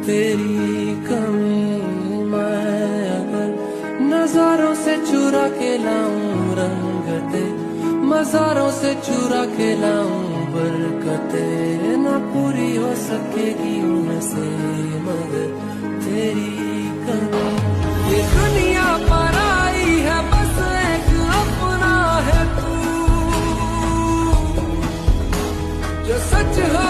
तेरी कमी मैं अगर नजारों से चुरा के लाऊं रंगते, मजारों से चुरा के लाऊं बरकते, ना पूरी हो सकेगी उनसे मगर तेरी कमी। ये दुनिया पर आई है बस एक अपना है तू, जो सच हो